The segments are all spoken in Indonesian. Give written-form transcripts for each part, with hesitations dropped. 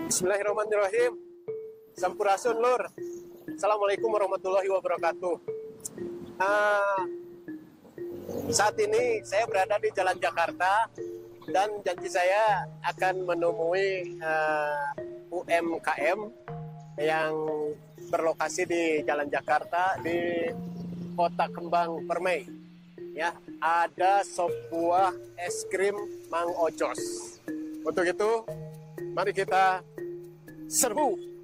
Bismillahirrahmanirrahim. Sampurasun lur. Assalamualaikum warahmatullahi wabarakatuh. Saat ini saya berada di Jalan Jakarta dan janji saya akan menemui UMKM yang berlokasi di Jalan Jakarta di Kota Kembang Permai. Ya, ada sebuah es krim Mang Ojos. Untuk itu, mari kita serbu.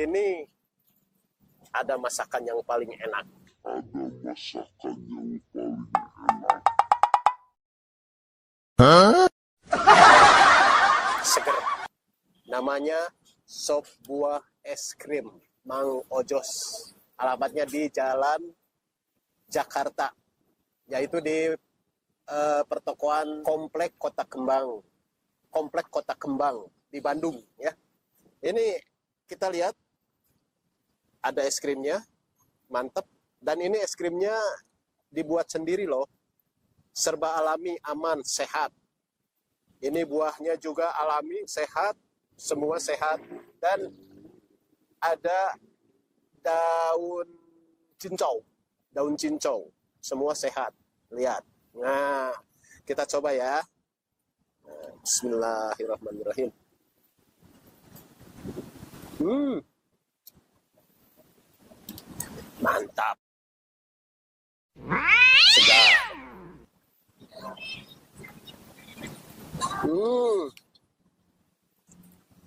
Ini ada masakan yang paling enak. Seger. Namanya sop buah es krim Mang Ojos. Alamatnya di Jalan Jakarta, yaitu di pertokoan Komplek Kota Kembang. Komplek Kota Kembang di Bandung, ya. Ini kita lihat ada es krimnya, mantep. Dan ini es krimnya dibuat sendiri loh. Serba alami, aman, sehat. Ini buahnya juga alami, sehat. Semua sehat. Dan ada daun cincau. Daun cincau. Semua sehat. Lihat. Nah, kita coba ya. Bismillahirrahmanirrahim. Mantap. Segar.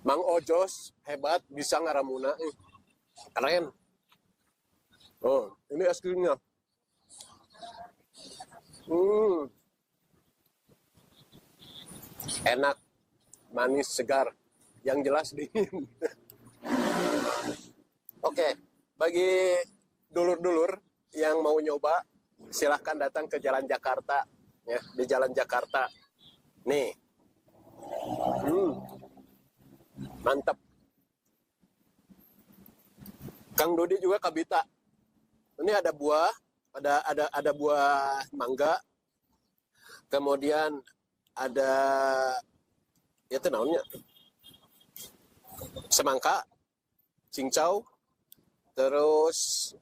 Mang Ojos hebat, bisa ngaramuna. Keren. Oh, ini es krimnya. Enak, manis, segar. Yang jelas dingin. Oke, bagi dulur-dulur yang mau nyoba, silahkan datang ke Jalan Jakarta, ya, di Jalan Jakarta. Nih, mantap. Kang Dodi juga kabita. Ini ada buah, ada buah mangga, kemudian ada ya itu namanya semangka, cincau, terus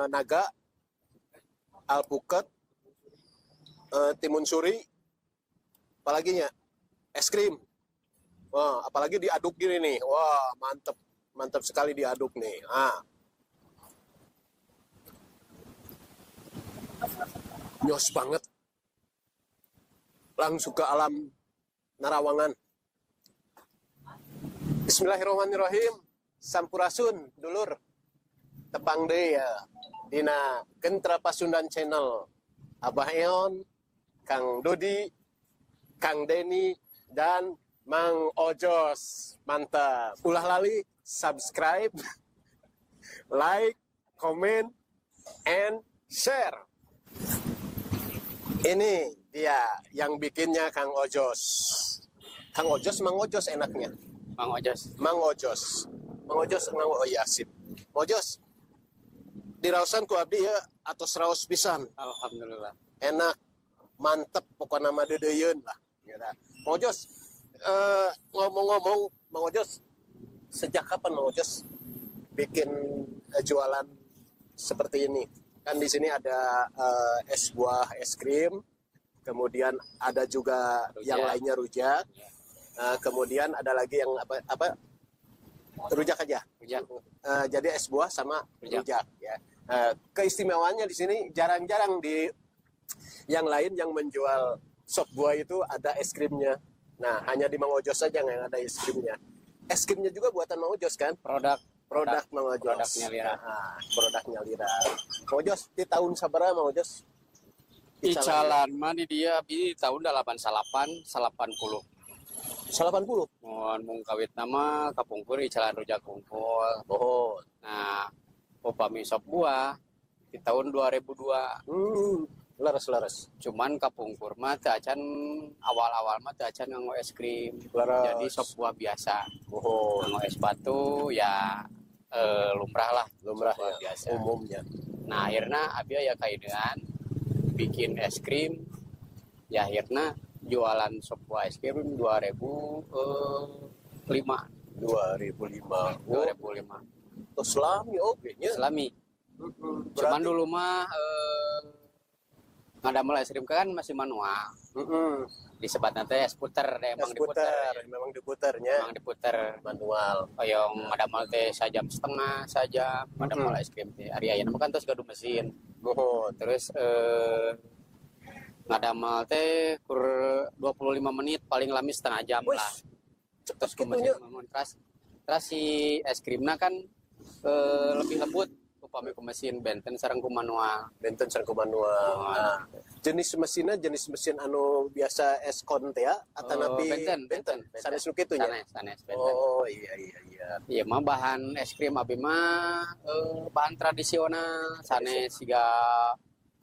naga, alpukat, timun suri, apalagi nya es krim. Wah, apalagi diaduk gini nih. Wah, mantep, mantep sekali diaduk nih. Nyos banget. Langsung ke alam Narawangan. Bismillahirrahmanirrahim. Sampurasun, dulur. Tepang deh ya. Dina Gentra Pasundan Channel. Abah Eon, Kang Dodi, Kang Denny, dan Mang Ojos. Mantap. Ulah lali, subscribe, like, comment, and share. Ini dia yang bikinnya Kang Ojos. Kang Ojos, Mang Ojos enaknya. Mang Ojos. Mang Ojos. Mang Ojos, oh iya sip. Ojos, dirausan ku abdi ya atau seraus pisan. Alhamdulillah. Enak, mantep pokoknya nama dedeyeun lah. Mang Ojos, ngomong-ngomong, Mang Ojos, sejak kapan Mang Ojos bikin jualan seperti ini? Kan di sini ada es buah, es krim, kemudian ada juga Rujak. yang lainnya rujak, kemudian ada lagi yang apa rujak aja. Rujak. Jadi es buah sama Rujak. rujak ya. Keistimewaannya di sini jarang-jarang di yang lain yang menjual sop buah itu ada es krimnya. Nah, hanya di Mang Ojos saja yang ada es krimnya. Es krimnya juga buatan Mang Ojos kan? Produk Mang Ojos. Produknya Lira. Produknya Lira. Mang Ojos di tahun sabaraha Mang Ojos? Icalan mah di dia di tahun 88 80. 80. Mun kawit nama kapungkur icalan rujak kungkul. Oh. Nah, upami sop buah di tahun 2002. Laras. Cuman kapungkur mah teu acan awal-awal mah teu acan nganggo es krim. Laras. Jadi sop buah biasa. Oh. Nganggo es batu ya lumrah Lumrah sop buah ya, biasa. umumnya. Nah, akhirnya abi aya kaidean bikin es krim. Ya akhirnya jualan sop buah es krim 2005. 2005. 2005. Terus selami oke nya. Islami. Cuman dulu mah ngadamel es krim kan masih manual. Disebat nanti es puter deh, emang diputer. Memang diputernya. Emang diputer Manual. Oyong ngadamel teh sajam setengah saja ngadamel es krim teh. Ari ayeuna mah kan tos gaduh mesin. Terus ngadamel teh kur 25 menit paling lami setengah jam lah. Cepat Terus gitunya. Terus si es krimnya kan lebih lembut upami ku mesin benten sareng ku manual. Benten sareng manual. Nah, jenis mesinnya jenis mesin anu biasa es kon teh ya atau nabi benten. sanes nu kitu nya. Sanes benten. Oh iya. Iya mah bahan es krim abi mah bahan tradisional sanes siga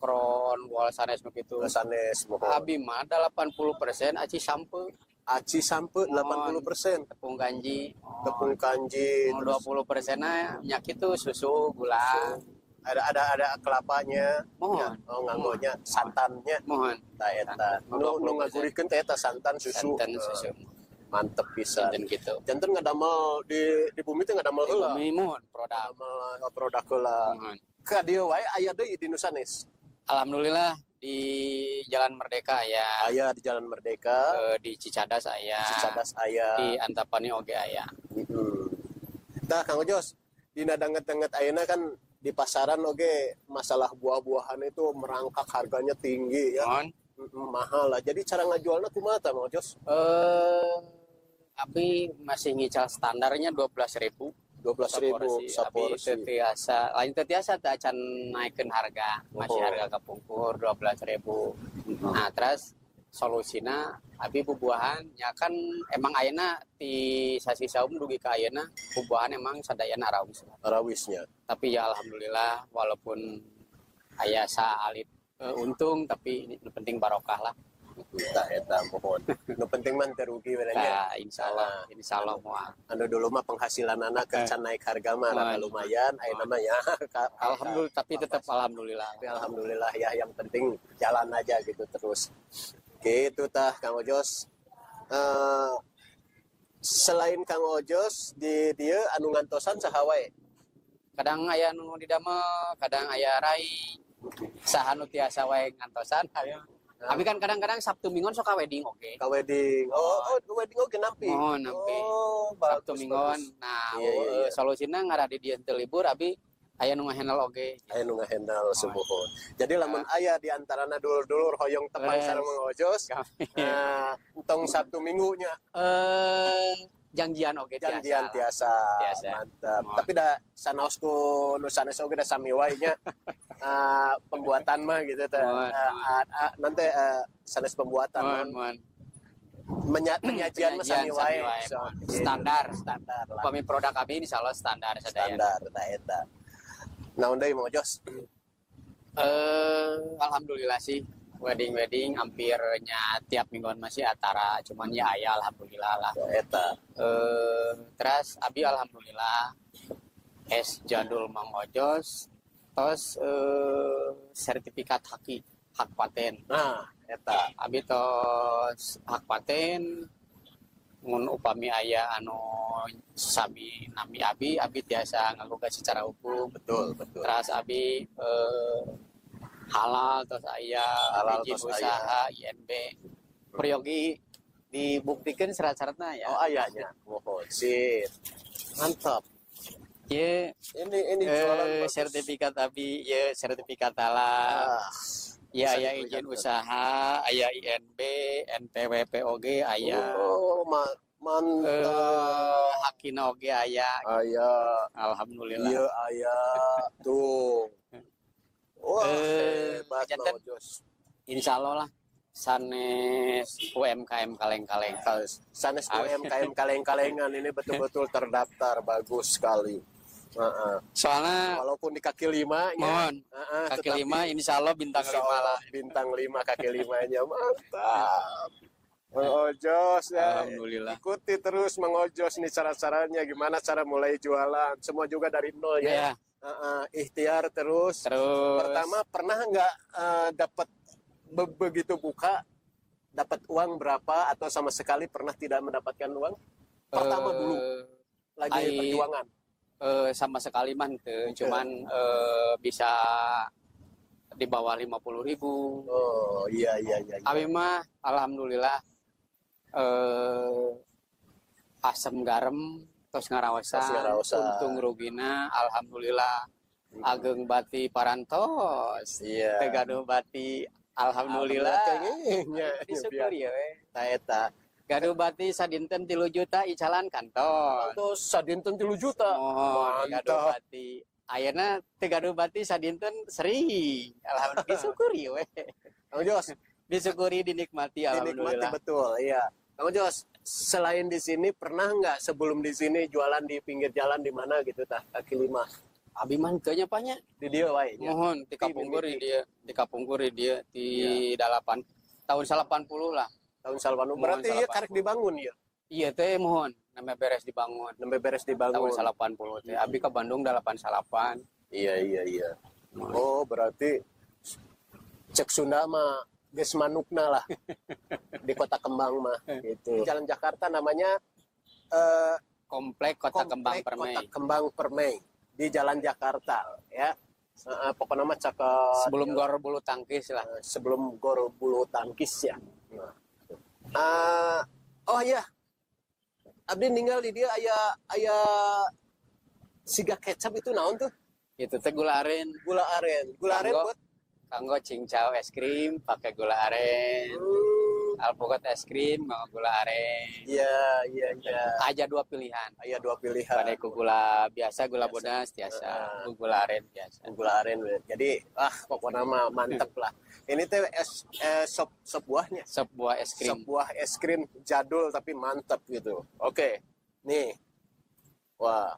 kron wal sanes nu kitu. Sanes mohon. Abi mah 80% aci sampe. Aci sampe 80%. Tepung kanji. Tepung kanji. 20%-na nya kitu susu, gula. Ada kelapanya. Mohon. Oh nganggonya santannya. Mohon. Ta eta. Nu ngagurikeun teh eta santan susu. Santan susu. Mantep bisa. Dan gitu. Janten ngadamel di bumi teh ngadamel heula. Bumi mohon produk. Produk heula. Mohon. Ka dieu wae aya deui di Nusanes. Alhamdulillah di Jalan Merdeka ya. Aya di Jalan Merdeka. Di Cicadas aya. Aya. Di Antapani oge aya. Tah Kang Ojos, dina danget-danget ayeuna kan di pasaran oge masalah buah-buahan itu merangkak harganya tinggi ya. Mahal lah. Jadi cara ngajualna kumaha tah Mang Ojos? Abi masih ngical standarnya 12.000. 12.000 saporsi. Lain tetiasa tak acan naikkan harga, masih harga kapungkur 12.000. Nah terus solusina abi bubuahan ya kan emang ayeuna di sasi saum dugi ka ayeuna bubuahan emang sadayana Arawisnya. Tapi ya alhamdulillah walaupun aya saalit untung tapi ini penting barokah lah. Eta mohon. Nu penting mah teu rugi we nya. Insyaallah moal. Anu dulu mah penghasilan anak can naik harga mah rada lumayan, ayeuna mah ya. Alhamdulillah tapi tetap alhamdulillah. Tapi alhamdulillah ya yang penting jalan aja gitu terus. Gitu tah Kang Ojos. Selain Kang Ojos di dieu anu ngantosan saha wae? Kadang aya nu didamel, kadang aya rai. Saha nu tiasa wae ngantosan aya. Tapi kan kadang-kadang Sabtu Minggon sok ka wedding oke. Ka wedding. Oh, wedding oke nampi. Oh, nampi. Bagus, Sabtu Minggon. Nah, solusina ngaradi dieu teu libur abi aya nu ngahandle oge. Aya nu ngahandle semuhun. Jadi lamun aya di antarana dulur-dulur hoyong tepang sareng Mang Ojos. Entong Sabtu Minggu nya. Janjian oge tiasa. Mantap. Tapi da sanaos ku nu sanes oge da sami wae nya. Pembuatan mah gitu teh. Nanti sanes pembuatan. Penyajian mah sami wae. Standar lah. Pami produk kami insyaallah standar sadaya. Standar eta. Naon deui Mang Ojos? Alhamdulillah sih. Wedding hampirnya tiap mingguan masih atara, cuman ya alhamdulillah lah. Eta. Terus abi alhamdulillah es jadul Mang Ojos tos sertifikat hak paten. Nah, eta abi tos hak paten mun upami aya anu sami nami abi tiasa ngagugat secara hukum. Betul. Terus abi halal terus aya Halal, izin terus usaha INB peryogi dibuktikan syarat-syaratnya ya. Oh, ayahnya. Mohon. Sip. Mantap. Ye Ini jualan bagus. sertifikat abi ye sertifikat halal. Ah, Ya bisa aya diberikan izin ke- usaha, aya INB, NPWP aya. Oh, mantap. Hakina oge aya. Ayah. Alhamdulillah. Iya, ayah. Tuh. Wah, hebat jantan. Mang Ojos. Insyaallah lah sanes UMKM kaleng-kaleng. Sanes UMKM kaleng-kalengan ini betul-betul terdaftar, bagus sekali. Soalnya Walaupun di kaki 5 ya. mohon kaki 5 insyaallah bintang 5 lah. Bintang 5 kaki 5-nya mantap. Mang Ojos ya. Alhamdulillah. Ikuti terus Mang Ojos nih cara-caranya gimana cara mulai jualan. Semua juga dari nol ya. Ya, Ikhtiar terus. terus Pertama pernah nggak dapat begitu buka dapat uang berapa atau sama sekali pernah tidak mendapatkan uang? Pertama dulu lagi ai- perjuangan. sama sekali mah teu, cuman bisa di bawah 50.000. Oh iya. Abi mah alhamdulillah asam garam terus ngaraosan untung rugina alhamdulillah ageng bati parantos Iya. tegaduh bati alhamdulillah disyukuri ya we. Taeta. Gaduh bati sadinten 3 juta icalan kantor Terus sadinten 3 juta. oh gaduh Mantap. bati ayeuna teu gaduh bati sadinten sering alhamdulillah disyukuri we. Mang Ojos, Disyukuri dinikmati dinikmati alhamdulillah. betul. Iya. Mang Ojos, selain di sini pernah nggak sebelum di sini jualan di pinggir jalan di mana gitu tah kaki 5? Abi mah teu nya panya. Di dia wae nya. Mohon di Kapungkur dia di 8 tahun 80 lah. Tahun Salwanu. Berarti Mohon ya karek dibangun ya. Iya teh mohon namanya beres dibangun. Nembe beres dibangun. Tahun 80 teh. Abi ke Bandung 88. Iya. Oh, berarti cek Sunda mah geus manukna lah. Di Kota Kembang mah gitu. Jalan Jakarta namanya Komplek Kota Kembang Komplek Permai. Kota Kembang Permai di Jalan Jakarta ya. Pokoknya mah cek Sebelum gor bulu tangkis lah. sebelum gor bulu tangkis ya. Oh iya. Abdi ninggal di dia aya siga kecap itu naon tuh? Itu teh gula aren. Gula aren. Gula aren buat Kanggo cincau es krim pakai gula aren. Alpukat es krim mau gula aren. Iya. Aja 2 pilihan. Aya 2 pilihan. Pada ku gula biasa, gula bodas biasa, gula aren biasa. Gula aren. Jadi pokoknya mah mantep lah. Ini teh sop buahnya. Sop buah es krim. Sop buah es krim jadul tapi mantep gitu. Oke. Nih. Wah.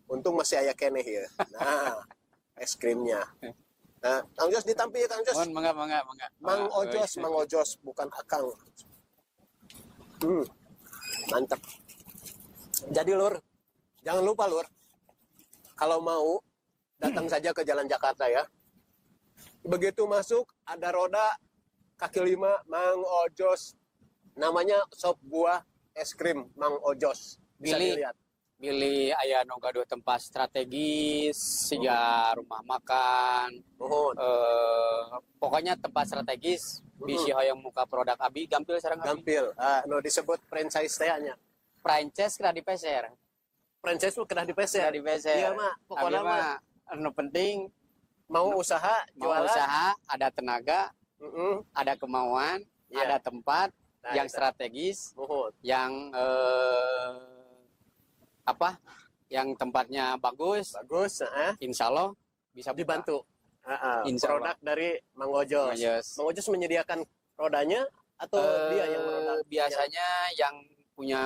Untung masih aya keneh ya. Nah, es krimnya. Nah, Kang Jos ditampi ya Kang Jos. Mohon mangga. Mang Ojos bukan Akang. Mantap. Jadi Lur, jangan lupa Lur, kalau mau datang saja ke Jalan Jakarta ya. Begitu masuk ada roda kaki 5 Mang Ojos. Namanya sop buah es krim Mang Ojos. Bisa Billy. dilihat. Pilih aya nu gaduh tempat strategis, siga rumah makan. Mohon. Pokoknya tempat strategis bisi hoyong muka produk abi gampil sareng abi. Gampil. No disebut franchise teh-nya. Franchise kena dipeser. Franchise tuh kena dipeser. Kena dipeser. Iya mah, pokoknya Abi mah anu penting mau usaha, mau jualan. usaha, ada tenaga, ada kemauan, Iya. ada tempat Nah, yang itu. strategis, Mohon. yang yang tempatnya bagus, Bagus, insya Allah bisa buka. dibantu. Insya Allah. Produk dari Mang Ojos. Yes. Mang Ojos menyediakan rodanya atau dia yang merodak? Biasanya yang punya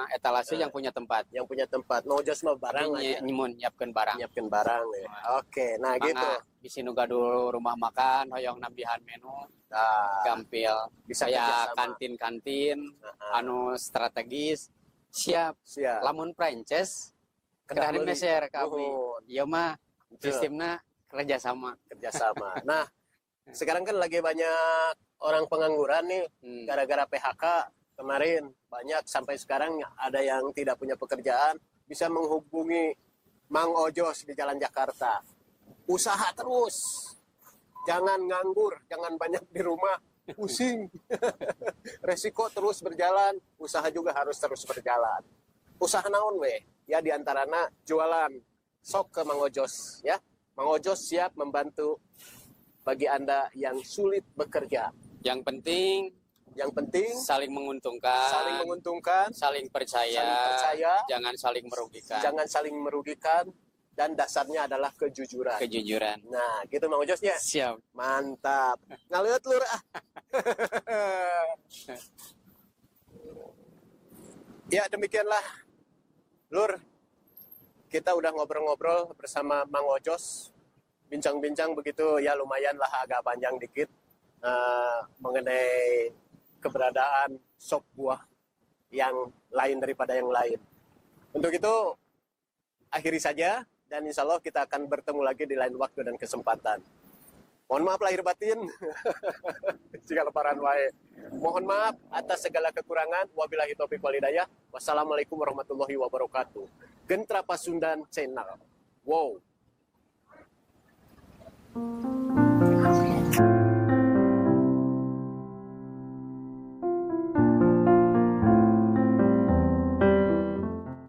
etalase, yang punya tempat. Yang punya tempat. Mang Ojos mah barang aja. Nyiapkan barang. Nyiapkan barang ya. Oke, nah gitu. Di sini gaduh rumah makan, hoyong nambihan menu, Nah, gampil. bisa Saya kerjasama. kantin-kantin, anu strategis, siap. Siap. Lamun franchise, Kedah kedah beli. dimeser ke abi. Nuhun. Iya mah, Betul. sistemnya kerjasama. Kerjasama. Nah, sekarang kan lagi banyak orang pengangguran nih Hmm. gara-gara PHK. kemarin banyak sampai sekarang ada yang tidak punya pekerjaan, bisa menghubungi Mang Ojos di Jalan Jakarta. Usaha terus, jangan nganggur, jangan banyak di rumah, pusing. Resiko terus berjalan, usaha juga harus terus berjalan. Usaha naon weh? Ya diantaranya jualan. Sok ke Mang Ojos ya. Mang Ojos siap membantu bagi Anda yang sulit bekerja. Yang penting Saling saling menguntungkan, saling percaya, jangan saling merugikan, dan dasarnya adalah kejujuran. Nah, gitu Mang Ojos ya. Siap. Mantap. Ngaliat lur ah. Ya, demikianlah Lur. Kita udah ngobrol-ngobrol bersama Mang Ojos. Bincang-bincang begitu ya lumayan lah agak panjang dikit mengenai keberadaan sop buah yang lain daripada yang lain. Untuk itu akhiri saja dan insya Allah kita akan bertemu lagi di lain waktu dan kesempatan. Mohon maaf lahir batin jika lebaran wae. Mohon maaf atas segala kekurangan. Wabillahi taufiq wal hidayah. Wassalamualaikum warahmatullahi wabarakatuh. Gentra Pasundan Channel. Wow.